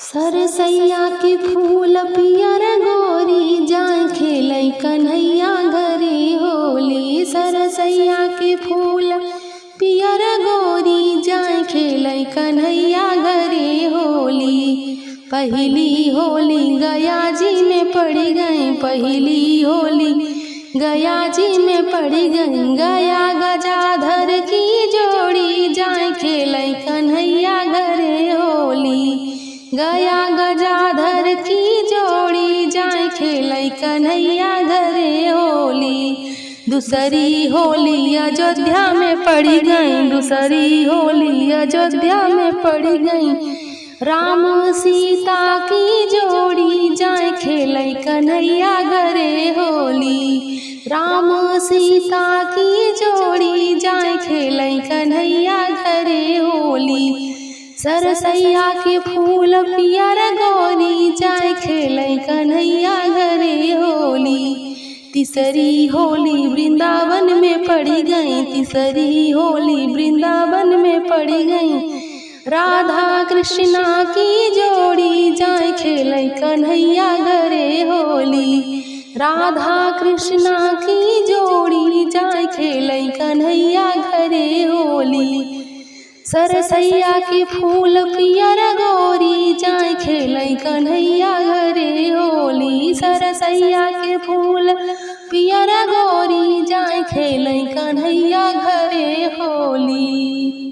सरसैया के फूल पियर गोरी जाए खेलै कन्हैया घरे होली। सरसैया के फूल पियर गोरी जाए खेलै कन्हैया घरे होली। पहली होली गया जी में पड़ गई, पहली होली गया जी में पड़ गई। गया गजाधर की जोड़ी जाए खेलै कन्हैया घरे होली। गया गजाधर की जोड़ी जाए खेलै कन्हैया घरे होली। दूसरी होली अयोध्या में पड़ गई, दूसरी होली अयोध्या में पड़ गई। राम सीता की जोड़ी जाए खेलै कन्हैया घरे होली। राम सीता की जोड़ी जाए खेलै कन्हैया घरे होली। सरसैया के फूल पियर गोरी जाए खेलै कन्हैया घरे होली। तीसरी होली वृंदावन में पड़ गई, तीसरी होली वृंदावन में पड़ गई। राधा कृष्णा की जोड़ी जाए खेलै कन्हैया घरे होली। राधा कृष्णा की जोड़ी जाए खेलै कन्हैया घरे होली। सरसैया के फूल पियर गोरी जाए खेलै कन्हैया घरे होली। सरसैया के फूल पियर गोरी जाए खेलै कन्हैया घरे होली।